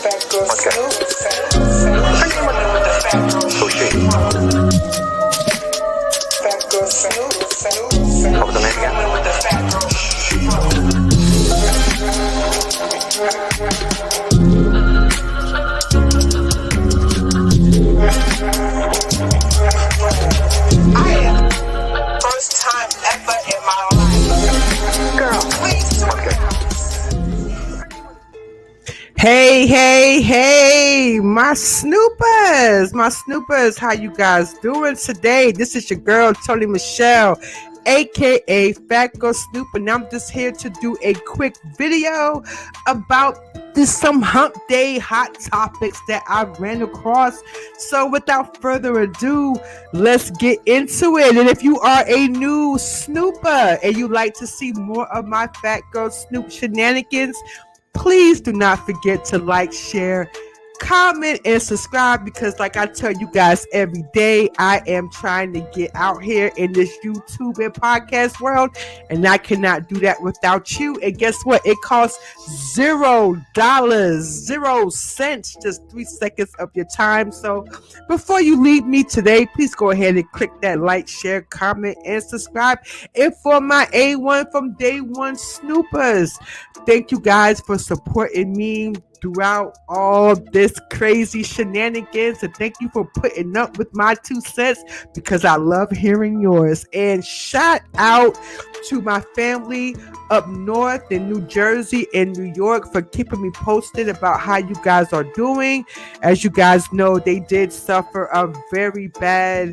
Who's she? What was the name again? First time ever in my life. Girl, please. Okay. Hey, my snoopers, how you guys doing today? This is your girl, Tony Michelle, aka Phatgyrlsnoop, and I'm just here to do a quick video about some Humpday hot topics that I ran across. So without further ado, let's get into it. And if you are a new snooper and you like to see more of my Phatgyrlsnoop shenanigans, please do not forget to like, share, comment, and subscribe, because like I tell you guys every day, I am trying to get out here in this YouTube and podcast world, and I cannot do that without you. And guess what? It costs $0, 0 cents, just 3 seconds of your time. So before you leave me today, please go ahead and click that like, share, comment, and subscribe. And for my A1 from day one snoopers, thank you guys for supporting me throughout all this crazy shenanigans, and thank you for putting up with my 2 cents, because I love hearing yours. And shout out to my family up north in New Jersey and New York for keeping me posted about how you guys are doing. As you guys know, they did suffer a very bad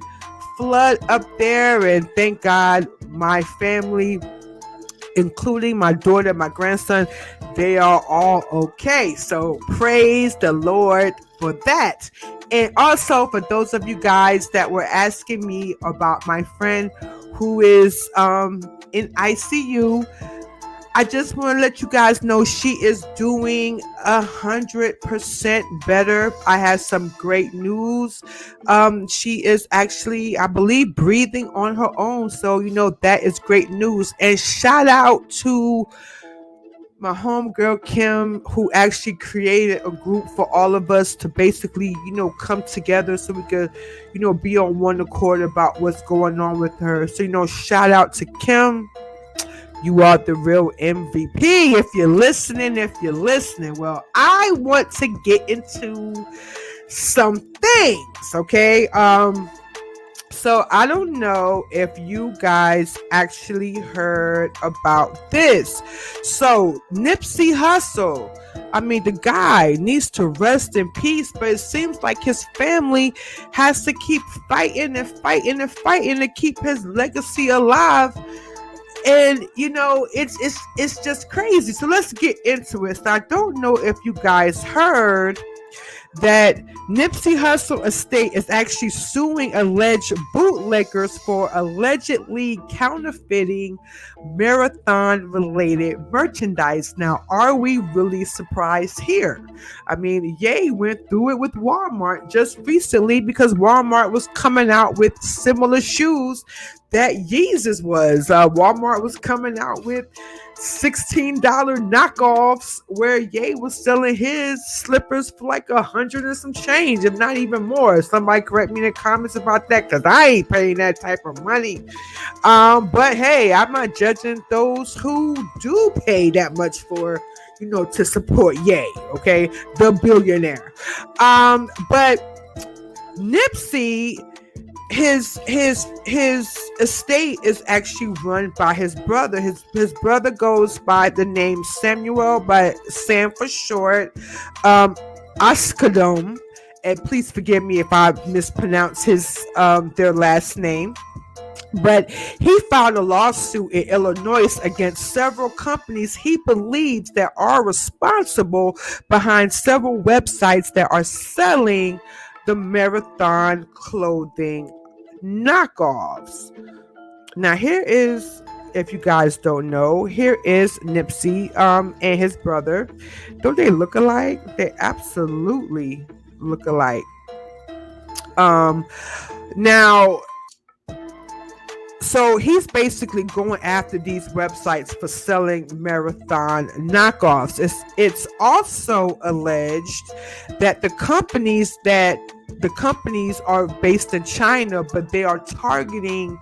flood up there, and thank God my family, including my daughter, my grandson, they are all okay. So praise the Lord for that. And also for those of you guys that were asking me about my friend who is in ICU, I just want to let you guys know she is doing 100% better. I have some great news. She is actually, I believe, breathing on her own. So, that is great news. And shout out to my homegirl Kim, who actually created a group for all of us to basically, come together so we could, be on one accord about what's going on with her. So, shout out to Kim. You are the real MVP. If you're listening. Well, I want to get into some things, okay? So I don't know if you guys actually heard about this. So Nipsey Hussle, the guy needs to rest in peace, but it seems like his family has to keep fighting to keep his legacy alive. And it's just crazy. So let's get into it. So I don't know if you guys heard that Nipsey Hussle estate is actually suing alleged bootleggers for allegedly counterfeiting marathon-related merchandise. Now, are we really surprised here? Ye went through it with Walmart just recently, because Walmart was coming out with similar shoes that Yeezus was. Walmart was coming out with $16 knockoffs, where Ye was selling his slippers for like 100 and some change, if not even more. Somebody correct me in the comments about that, because I ain't paying that type of money. But hey, I'm not judging those who do pay that much for, to support Ye, okay, the billionaire. But Nipsey, his estate is actually run by his brother. His brother goes by the name Samuel, but Sam for short. Oskadom, and please forgive me if I mispronounce their last name. But he filed a lawsuit in Illinois against several companies he believes that are responsible behind several websites that are selling the marathon clothing knockoffs. Now here is, if you guys don't know, here is Nipsey and his brother. Don't they look alike? They absolutely look alike. Now So he's basically going after these websites for selling marathon knockoffs. It's also alleged that the companies are based in China, but they are targeting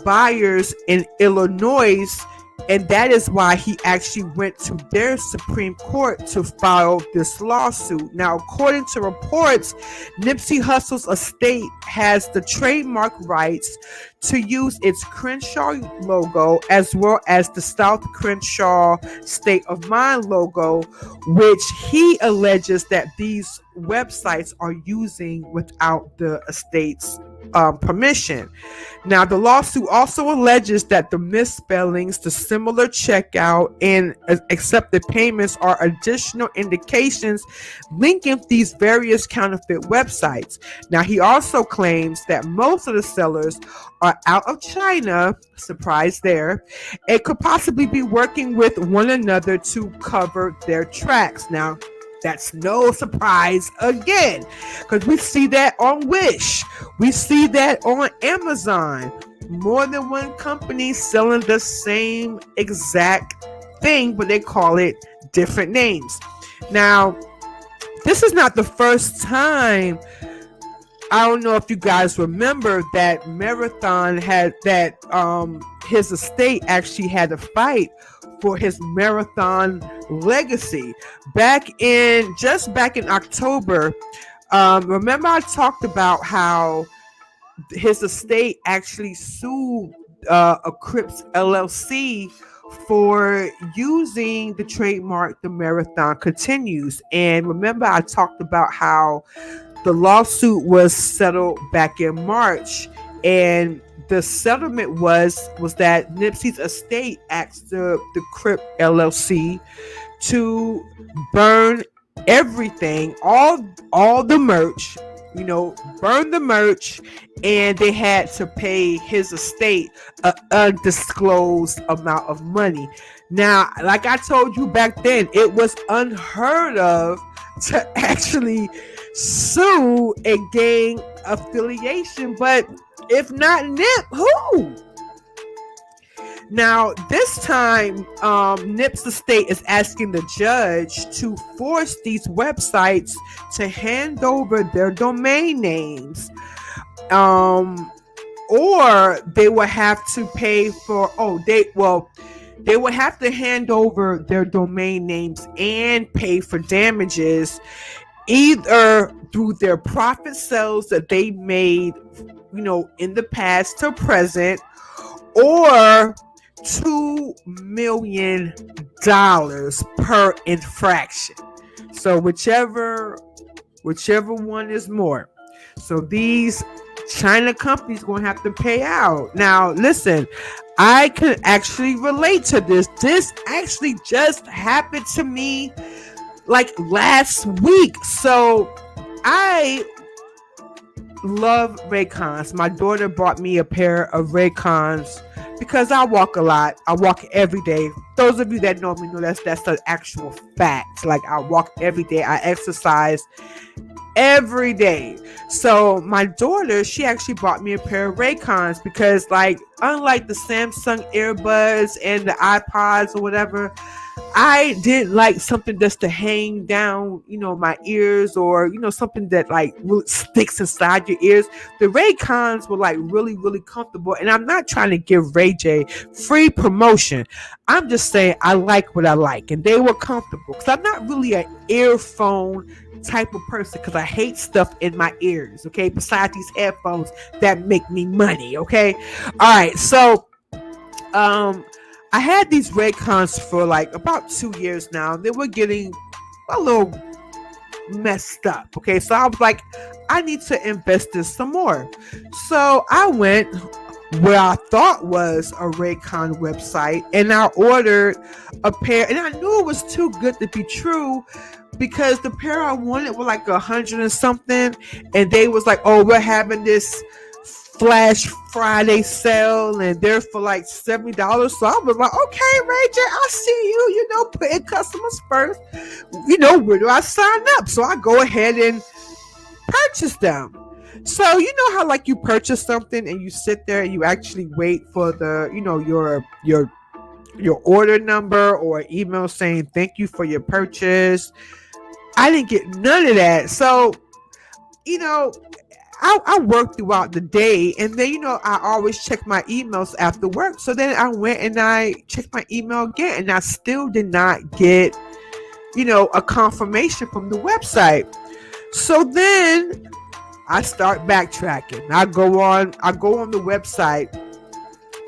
buyers in Illinois, and that is why he actually went to their Supreme Court to file this lawsuit. Now, according to reports, Nipsey Hussle's estate has the trademark rights to use its Crenshaw logo as well as the South Crenshaw State of Mind logo, which he alleges that these websites are using without the estate's permission. Now, the lawsuit also alleges that the misspellings, the similar checkout, and accepted payments are additional indications linking these various counterfeit websites. Now, he also claims that most of the sellers are out of China, surprise there, and could possibly be working with one another to cover their tracks. Now, that's no surprise again, because we see that on Wish. We see that on Amazon. More than one company selling the same exact thing, but they call it different names. Now, this is not the first time. I don't know if you guys remember that Marathon had that his estate actually had a fight for his Marathon legacy back in October. Remember I talked about how his estate actually sued a Crips LLC for using the trademark The Marathon Continues. And remember I talked about how the lawsuit was settled back in March, and the settlement was that Nipsey's estate asked the Crip LLC to burn everything, all the merch, burn the merch, and they had to pay his estate an undisclosed amount of money. Now, like I told you back then, it was unheard of to actually sue a gang affiliation, but if not Nip, who? Now, this time, Nip's estate is asking the judge to force these websites to hand over their domain names, or they will have to pay for. They will have to hand over their domain names and pay for damages, either through their profit sales that they made, in the past to present, or $2 million per infraction. So whichever one is more. So these China companies going to have to pay out. Now, listen, I can actually relate to this. This actually just happened to me like last week. So I love Raycons. My daughter bought me a pair of Raycons because I walk a lot. I walk every day. Those of you that know me know that's an actual fact. Like, I walk every day. I exercise every day. So my daughter, she actually bought me a pair of Raycons because, like, unlike the Samsung earbuds and the iPods or whatever, I didn't like something just to hang down, my ears, or, something that like really sticks inside your ears. The Raycons were like really, really comfortable. And I'm not trying to give Ray J free promotion. I'm just saying I like what I like, and they were comfortable because I'm not really an earphone type of person, because I hate stuff in my ears. Okay. Besides these headphones that make me money. Okay. All right. So, I had these Raycons for like about 2 years now. They were getting a little messed up. Okay, so I was like, I need to invest in some more. So I went where I thought was a Raycon website, and I ordered a pair, and I knew it was too good to be true, because the pair I wanted were like 100 and something, and they was like, oh, we're having this Flash Friday sale, and they're for like $70. So I was like, okay, Ray J, I see you, putting customers first. Where do I sign up? So I go ahead and purchase them. So you know how like you purchase something and you sit there and you actually wait for the, your order number or email saying thank you for your purchase. I didn't get none of that. So, you know, I work throughout the day, and then I always check my emails after work. So then I went and I checked my email again, and I still did not get a confirmation from the website. So then I start backtracking. I go on the website.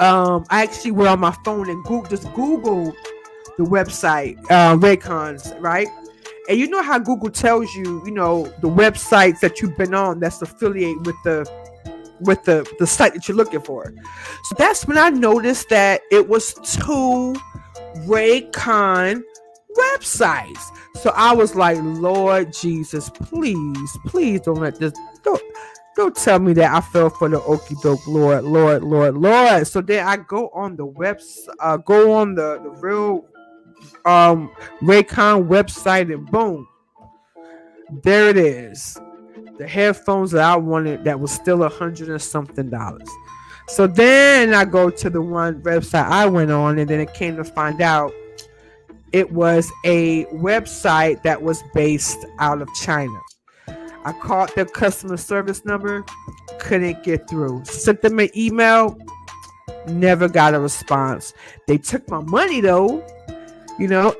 I actually went on my phone and Googled the website, Raycons, right? And you know how Google tells you, the websites that you've been on that's affiliated with the site that you're looking for. So that's when I noticed that it was two Raycon websites. So I was like, Lord Jesus, please don't let this don't tell me that I fell for the okie doke, Lord. So then I go on the go on the real Raycon website, and boom, there it is. The headphones that I wanted that was still $100 and something. So then I go to the one website I went on, and then it came to find out it was a website that was based out of China. I called their customer service number, couldn't get through. Sent them an email, never got a response. They took my money though,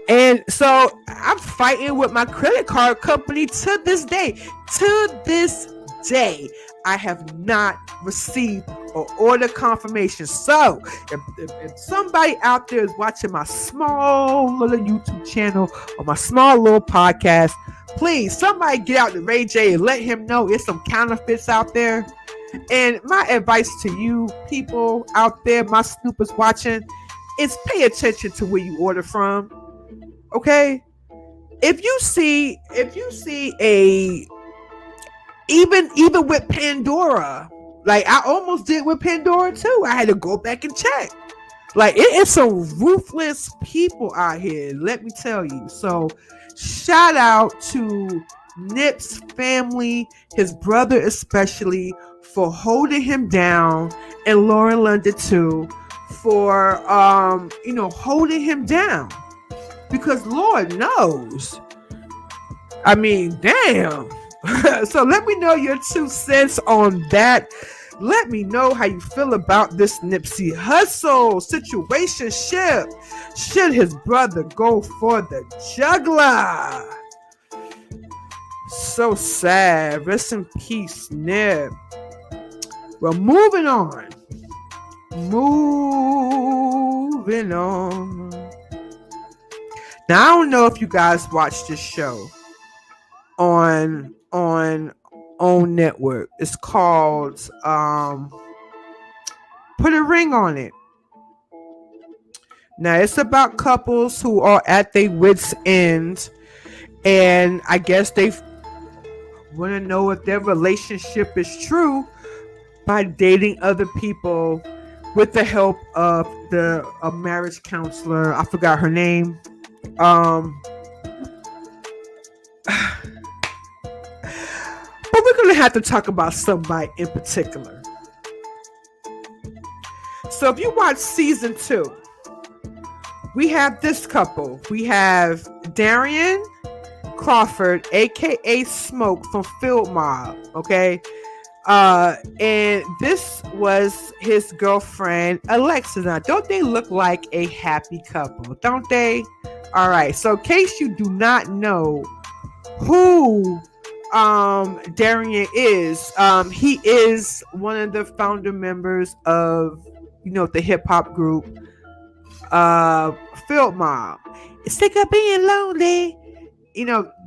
and so I'm fighting with my credit card company to this day. To this day, I have not received or order confirmation. So if somebody out there is watching my small little YouTube channel or my small little podcast, please somebody get out to Ray J and let him know it's some counterfeits out there. And my advice to you people out there, my snoopers watching, is pay attention to where you order from. Okay? If you see a even with Pandora, like I almost did with Pandora too. I had to go back and check. Like it's some ruthless people out here, let me tell you. So shout out to Nip's family, his brother especially, for holding him down, and Lauren London too, for holding him down. Because Lord knows. I mean, damn. So let me know your 2 cents on that. Let me know how you feel about this Nipsey Hussle situationship. Should his brother go for the juggler? So sad. Rest in peace, Nip. Well, moving on. Now, I don't know if you guys watch this show on OWN network. It's called Put a Ring on It. Now, it's about couples who are at their wits' end, and I guess they want to know if their relationship is true by dating other people with the help of a marriage counselor. I forgot her name. But we're going to have to talk about somebody in particular. So if you watch season 2, we have this couple. We have Darian Crawford, aka Smoke from Field Mob. Okay. And this was his girlfriend Alexa. Now, don't they look like a happy couple? Don't they? All right. So in case you do not know who Darian is, he is one of the founder members of the hip hop group Field Mob. Sick of being lonely.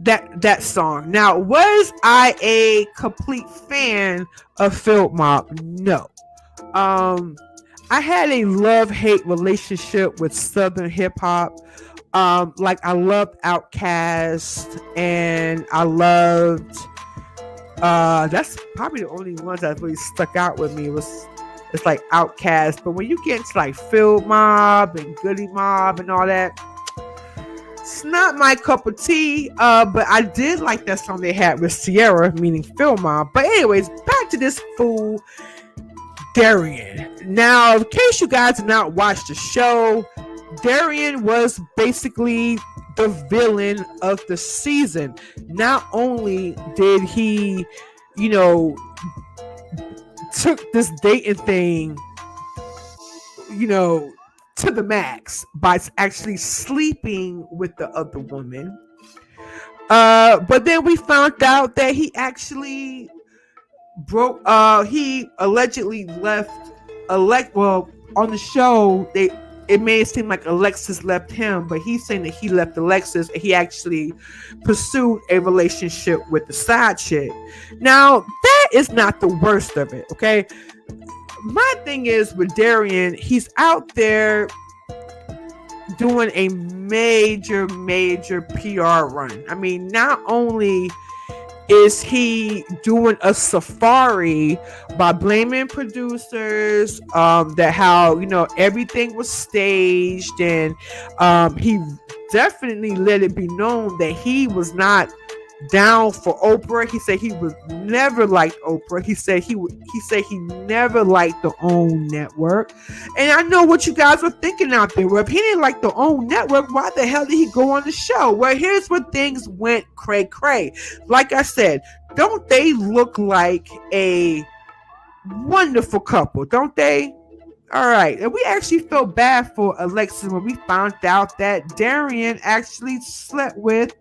That song. Now, was I a complete fan of Field Mob? No. I had a love-hate relationship with Southern hip hop. Like I loved Outkast, and I loved that's probably the only ones that really stuck out with me it's like Outkast. But when you get into like Field Mob and Goody Mob and all that, It's not my cup of tea, but I did like that song they had with Sierra, meaning Phil Mom. But anyways, back to this fool, Darian. Now, in case you guys did not watch the show, Darian was basically the villain of the season. Not only did he, took this dating thing, to the max by actually sleeping with the other woman. But then we found out that he actually he allegedly left on the show it made it seem like Alexis left him, but he's saying that he left Alexis and he actually pursued a relationship with the side chick. Now, that is not the worst of it, okay? My thing is with Darian, he's out there doing a major PR run. I mean, not only is he doing a safari by blaming producers that how everything was staged, and he definitely let it be known that he was not down for Oprah. He said he was never liked Oprah. He said he never liked the OWN network. And I know what you guys are thinking out there. Well, if he didn't like the OWN network, why the hell did he go on the show? Well, here's where things went cray. Like I said, don't they look like a wonderful couple? Don't they? All right. And we actually felt bad for Alexis when we found out that Darian actually slept with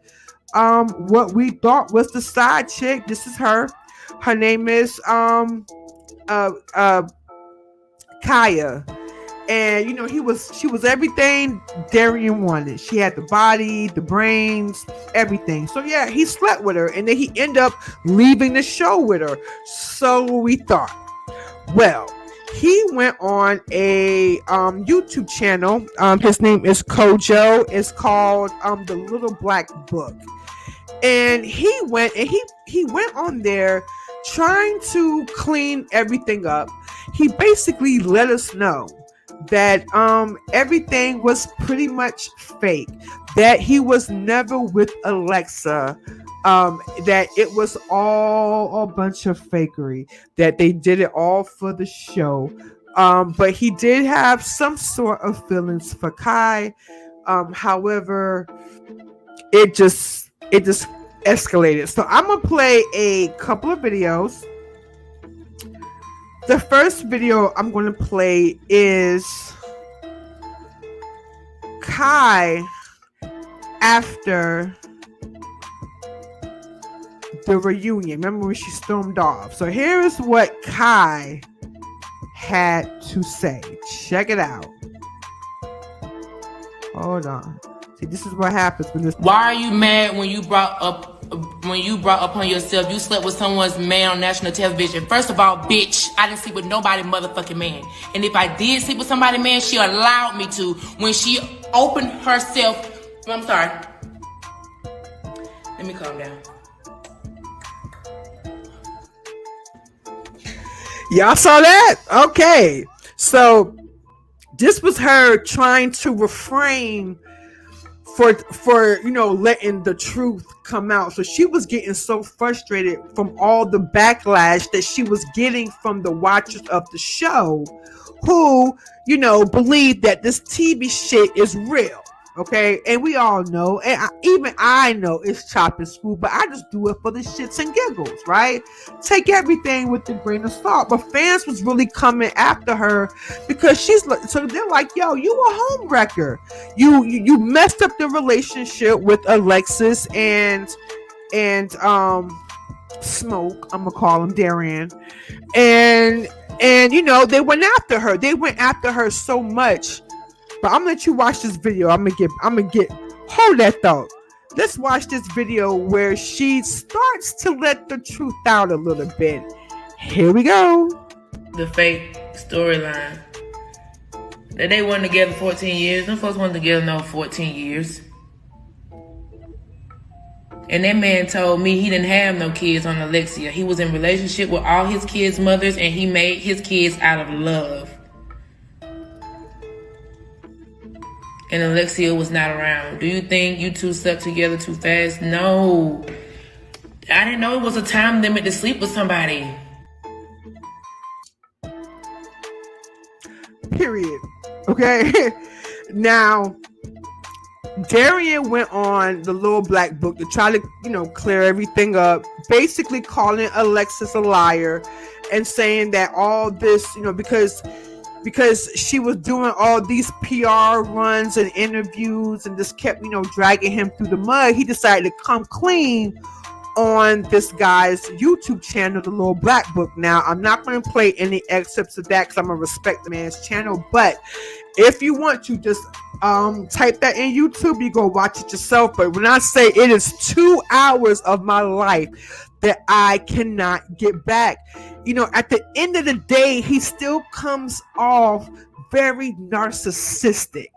what we thought was the side chick. This is her. Her name is Kaya. And she was everything Darian wanted. She had the body, the brains, everything. So yeah, he slept with her, and then he ended up leaving the show with her. So we thought. Well, he went on a YouTube channel. His name is Kojo. It's called The Little Black Book. And he went on there trying to clean everything up. He basically let us know that everything was pretty much fake, that he was never with Alexa, that it was all a bunch of fakery, that they did it all for the show. But he did have some sort of feelings for Kai. However, it just escalated. So I'm gonna play a couple of videos. The first video I'm gonna play is Kai after the reunion. Remember when she stormed off? So here is what Kai had to say. Check it out. Hold on. See, this is what happens when this. Why are you mad when you brought upon yourself you slept with someone's man on national television? First of all, bitch, I didn't sleep with nobody motherfucking man. And if I did sleep with somebody man, she allowed me to when she opened herself. I'm sorry. Let me calm down. Y'all saw that? Okay. So this was her trying to refrain for letting the truth come out. So she was getting so frustrated from all the backlash that she was getting from the watchers of the show who believe that this TV shit is real. Okay, and we all know, and even I know it's chop and screw, but I just do it for the shits and giggles, right? Take everything with a grain of salt. But fans was really coming after her because so they're like, yo, you a home wrecker. You messed up the relationship with Alexis and Smoke. I'm gonna call him Darian, and they went after her. They went after her so much. But I'm gonna let you watch this video. I'm gonna get hold that thought. Let's watch this video where she starts to let the truth out a little bit. Here we go. The fake storyline that they weren't together 14 years. Them folks weren't together no 14 years. And that man told me he didn't have no kids on Alexia. He was in relationship with all his kids' mothers, and he made his kids out of love. and Alexia was not around. Do you think you two slept together too fast? No. I didn't know it was a time limit to sleep with somebody. Period. Okay. Now, Darian went on the Little Black Book to try to, clear everything up, basically calling Alexis a liar and saying that all this, because she was doing all these PR runs and interviews and just kept, dragging him through the mud. He decided to come clean on this guy's YouTube channel, The Little Black Book. Now, I'm not going to play any excerpts of that because I'm going to respect the man's channel, but if you want to, just type that in YouTube, you go watch it yourself. But when I say it is 2 hours of my life that I cannot get back, at the end of the day, he still comes off very narcissistic.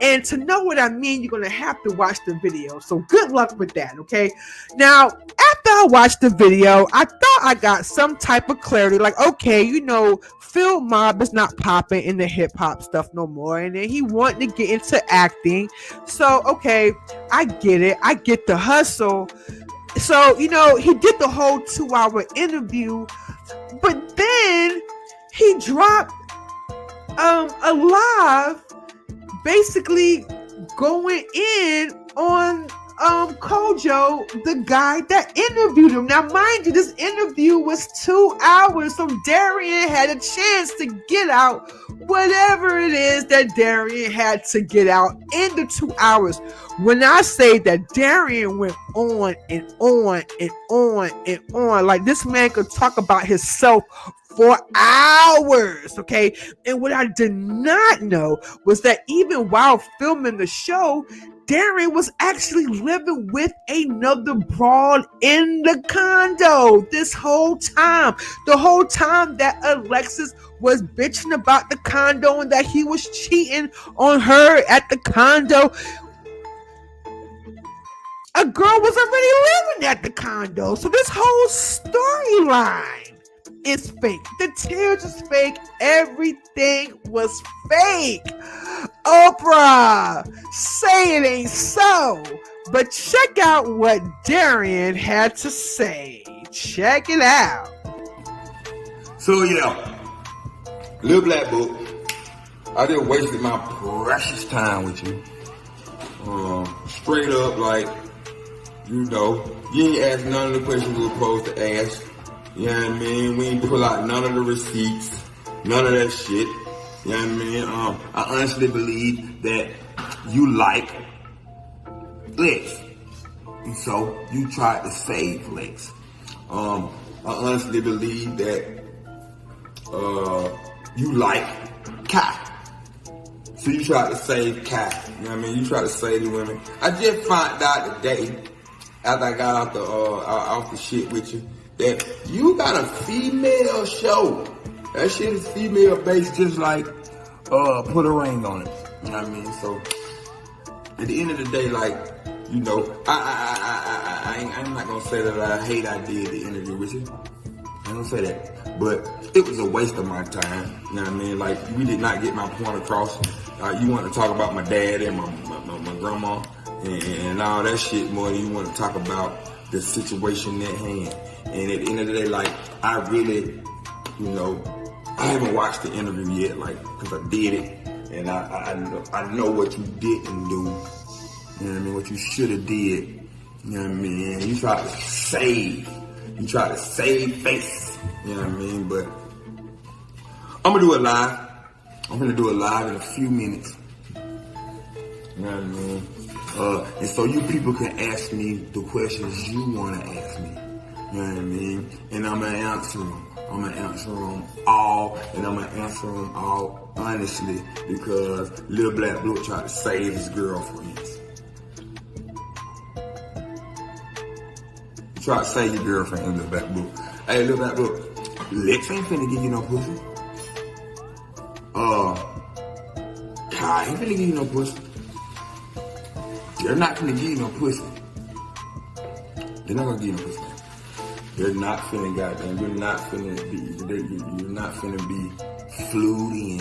And to know what I mean, you're going to have to watch the video. So good luck with that, okay? Now, after I watched the video, I thought I got some type of clarity. Like, okay, Phil Mob is not popping in the hip-hop stuff no more. And then he wanted to get into acting. So, okay, I get it. I get the hustle. So, he did the whole 2-hour interview. But then he dropped a live basically going in on Kojo, the guy that interviewed him. Now, mind you, this interview was 2 hours, so Darian had a chance to get out whatever it is that Darian had to get out in the 2 hours. When I say that Darian went on and on and on and on, like this man could talk about himself for hours, okay? And what I did not know was that even while filming the show, Darian was actually living with another broad in the condo this whole time. The whole time that Alexis was bitching about the condo and that he was cheating on her at the condo, a girl was already living at the condo. So this whole storyline is fake. The tears is fake. Everything was fake. Oprah, say it ain't so. But check out what Darian had to say. Check it out. So yeah, Little Black Book, I just wasted my precious time with you. Straight up, like, you ain't asked none of the questions we were supposed to ask. You know what I mean? We ain't pull out none of the receipts, none of that shit. You know what I mean? I honestly believe that you like Lex. And so you tried to save Lex. I honestly believe that you like Kai. So you tried to save Kai. You know what I mean? You tried to save the women. I just found out today, after I got off the shit with you, that you got a female show. That shit is female based, just like Put a Ring on it. You know what I mean? So at the end of the day, like, I'm not gonna say that I hate I did the interview with you. I don't say that, but it was a waste of my time. You know what I mean? Like, we did not get my point across. You want to talk about my dad and my grandma and all that shit more than you want to talk about the situation at hand. And at the end of the day, like, I really, I haven't watched the interview yet, like, because I did it, and I know what you didn't do. You know what I mean? What you should have did. You know what I mean? You tried to save face. You know what I mean? But I'm gonna do it live. I'm gonna do it live in a few minutes. You know what I mean? And so you people can ask me the questions you wanna ask me. You know what I mean? And I'm gonna answer them. I'm gonna answer them all, and I'm gonna answer them all honestly, because Little Black Book tried to save his girlfriends. You try to save your girlfriend in Little Black Book. Hey, Little Black Book, Lex ain't finna give you no pussy. Kai ain't finna give you no pussy. They're not finna give you no pussy. They're not gonna give you no pussy. You're not finna you're not finna be flued in,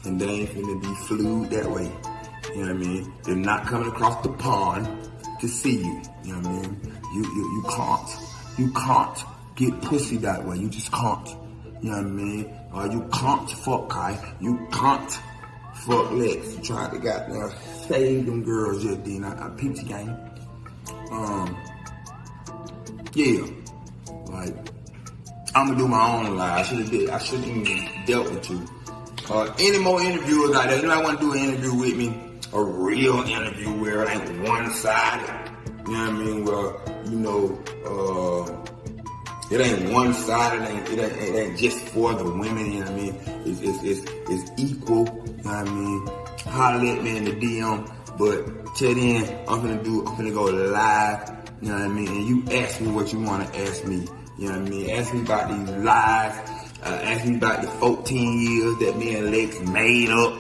and they ain't finna be flued that way. You know what I mean? They're not coming across the pond to see you. You know what I mean? You can't get pussy that way. You just can't. You know what I mean? You can't fuck Kai. You can't fuck Lex. You tried to goddamn save them girls, yeah, Dean. I peeped the game. Yeah. Like, I'm gonna do my own live. I shouldn't even dealt with you. Any more interviewers out there? Anybody want to do an interview with me? A real interview where it ain't one-sided. You know what I mean? Well, you know, it ain't one-sided. It ain't just for the women. You know what I mean? It's equal. You know what I mean? Holler at me in the DM. But till then, I'm gonna go live. You know what I mean? And you ask me what you want to ask me. You know what I mean? Ask me about these lives. Ask me about the 14 years that me and Lex made up.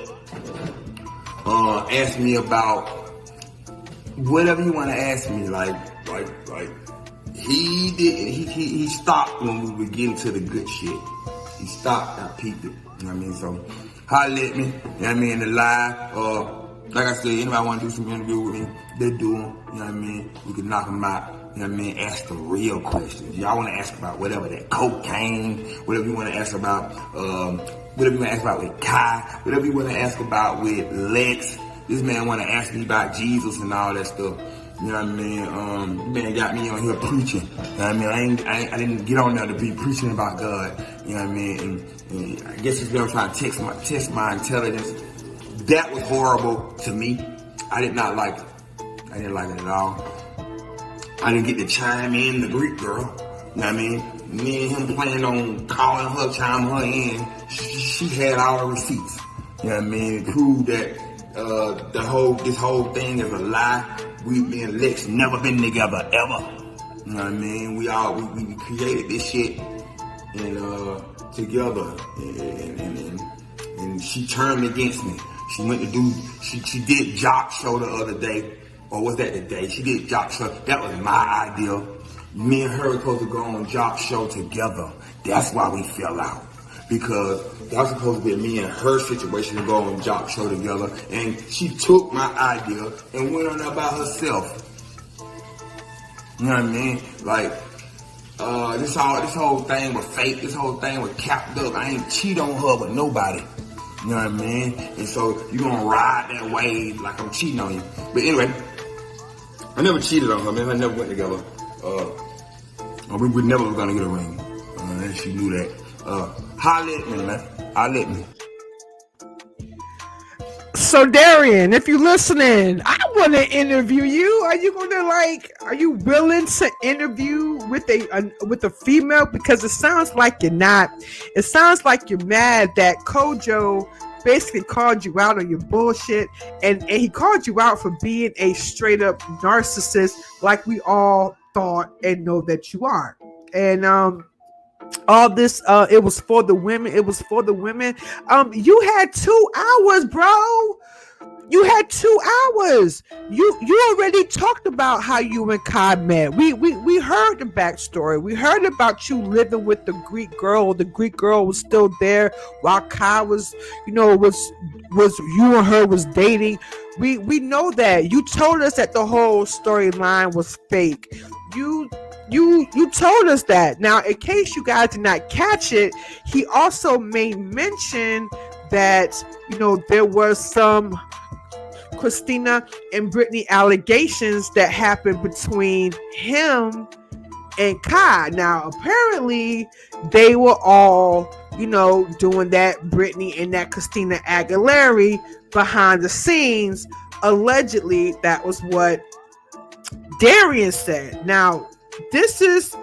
Ask me about whatever you want to ask me. Like he stopped when we were getting to the good shit. He stopped. I peeped it. You know what I mean? So holler at me. You know what I mean? In the live. Like I said, anybody want to do some interview with me, they do them. You know what I mean? We can knock them out. You know what I mean? Ask the real questions. Y'all want to ask about whatever, that cocaine, whatever you want to ask about, whatever you want to ask about with Kai, whatever you want to ask about with Lex. This man want to ask me about Jesus and all that stuff. You know what I mean? This man got me on here preaching. You know what I mean? I didn't get on there to be preaching about God. You know what I mean? And I guess it's been trying to test my intelligence. That was horrible to me. I did not like it. I didn't like it at all. I didn't get to chime in the Greek girl. You know what I mean? Me and him planning on calling her, chiming her in. She had all the receipts. You know what I mean? It proved that this whole thing is a lie. Me and Lex never been together ever. You know what I mean? We created this shit and together, and she turned against me. She did Jock Show the other day. Or was that the day? She did Jock Show. That was my idea. Me and her were supposed to go on Jock Show together. That's why we fell out. Because that was supposed to be me and her situation to go on Jock Show together. And she took my idea and went on there by herself. You know what I mean? Like, this whole thing was fake. This whole thing was capped up. I ain't cheat on her with nobody. You know what I mean? And so you gonna ride that wave like I'm cheating on you. But anyway, I never cheated on her, man. I never went together. We never was gonna get a ring. And she knew that. Holler at me, man. Holler at me. So Darian, if you're listening, I want to interview you. Are you willing to interview with a female? Because it sounds like you're not. It sounds like you're mad that Kojo basically called you out on your bullshit, and he called you out for being a straight up narcissist, like we all thought and know that you are. And all this, it was for the women. It was for the women. You had 2 hours, bro. You had 2 hours. You already talked about how you and Kai met. We heard the backstory. We heard about you living with the Greek girl. The Greek girl was still there while Kai was you and her was dating. We know that. You told us that the whole storyline was fake. You told us that. Now, in case you guys did not catch it, he also made mention that, there was some Christina and Brittany allegations that happened between him and Kai. Now, apparently, they were all, doing that Brittany and that Christina Aguilera behind the scenes. Allegedly, that was what Darian said. Now, this is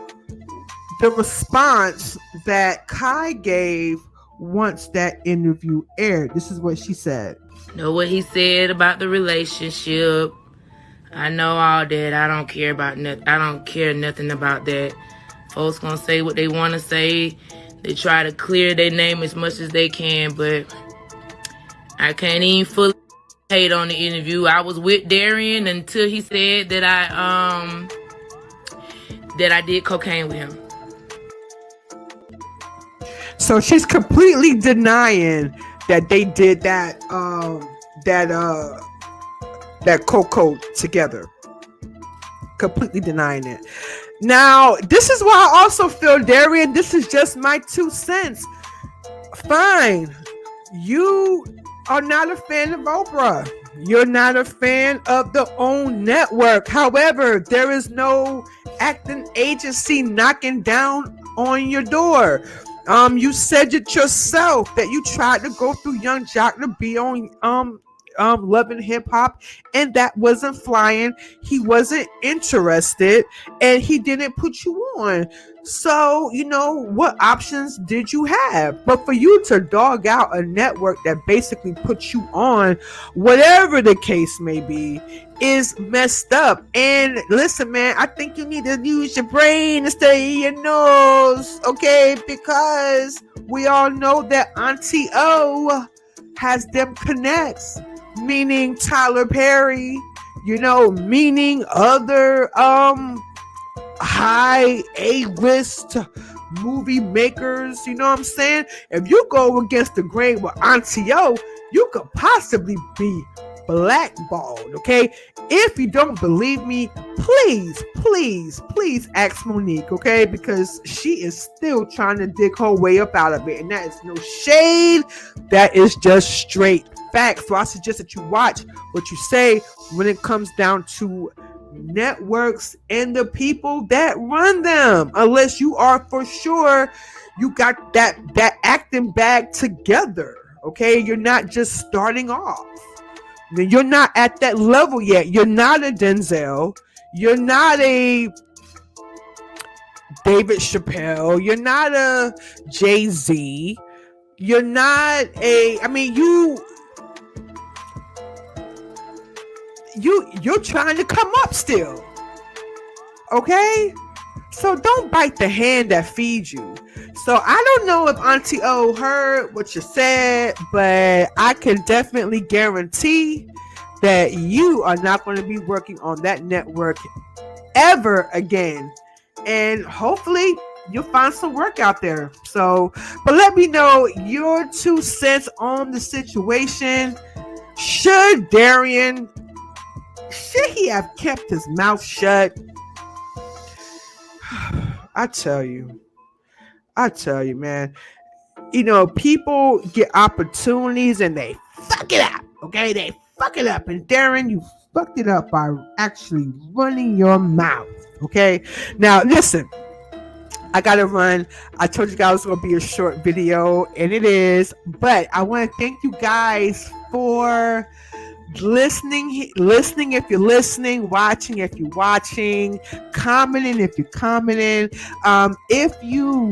the response that Kai gave once that interview aired. This is what she said. Know what he said about the relationship. I know all that. I don't care about nothing. I don't care nothing about that. Folks gonna say what they want to say. They try to clear their name as much as they can, but I can't even fully hate on the interview. I was with Darian until he said that I did cocaine with him. So she's completely denying that they did that that Coco together. Completely denying it. Now, this is why I also feel, Darian, this is just my 2 cents. Fine. You are not a fan of Oprah. You're not a fan of the OWN network. However, there is no acting agency knocking down on your door. You said it yourself that you tried to go through Young Jock to be on Love and Hip Hop, and that wasn't flying. He wasn't interested, and he didn't put you on. So, what options did you have? But for you to dog out a network that basically puts you on, whatever the case may be, is messed up. And listen, man, I think you need to use your brain instead of your nose, okay? Because we all know that Auntie O has them connects, meaning Tyler Perry, meaning other high A-list movie makers. You know what I'm saying? If you go against the grain with Auntie O, you could possibly be blackballed, okay? If you don't believe me, please ask Monique, okay? Because she is still trying to dig her way up out of it, and that is no shade. That is just straight facts. So I suggest that you watch what you say when it comes down to networks and the people that run them, unless you are for sure you got that acting bag together, okay? You're not just starting off. You're not at that level yet. You're not a Denzel. You're not a David Chappelle. You're not a Jay-Z. You're not you're trying to come up still. Okay? So don't bite the hand that feeds you. So I don't know if Auntie O heard what you said, but I can definitely guarantee that you are not going to be working on that network ever again. And hopefully you'll find some work out there. So, but let me know your 2 cents on the situation. Should he have kept his mouth shut? I tell you, man, people get opportunities and they fuck it up, okay? They fuck it up. And Darren, you fucked it up by actually running your mouth, okay? Now, listen, I gotta run. I told you guys it was gonna be a short video, and it is, but I want to thank you guys for listening if you're listening, watching if you're watching, commenting if you're commenting. If you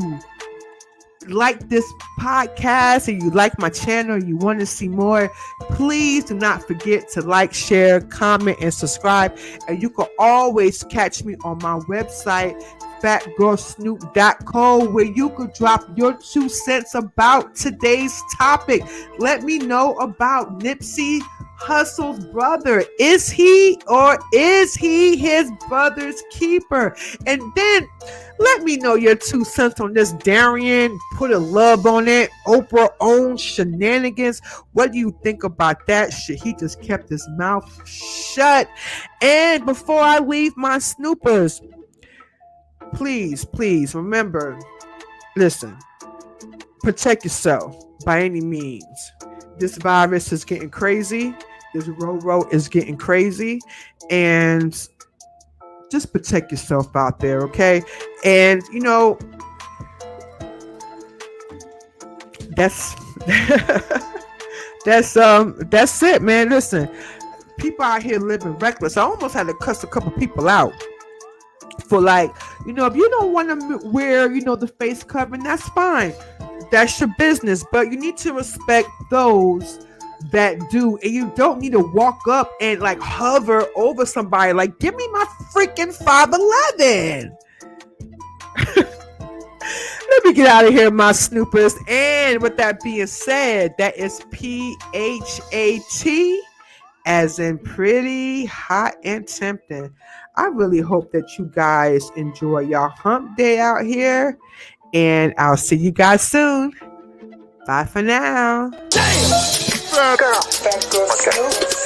like this podcast and you like my channel, you want to see more, please do not forget to like, share, comment, and subscribe. And you can always catch me on my website, Phatgyrlsnoop.co, where you could drop your 2 cents about today's topic. Let me know about Nipsey Hussle's brother. Is he his brother's keeper? And then let me know your 2 cents on this Darian put a love on it, Oprah owned shenanigans. What do you think about that shit? He just kept his mouth shut. And before I leave my snoopers, please remember, listen, protect yourself by any means. This virus is getting crazy. This Roro is getting crazy. And just protect yourself out there, okay? And, that's it, man. Listen, people out here living reckless. I almost had to cuss a couple people out for if you don't want to wear, the face covering, that's fine. That's your business. But you need to respect those that do, and you don't need to walk up and hover over somebody. Give me my freaking 5'11". Let me get out of here, my snoopers. And with that being said, that is PHAT, as in pretty, hot, and tempting. I really hope that you guys enjoy y'all hump day out here, and I'll see you guys soon. Bye for now. Girl, Phatgyrlsnoop.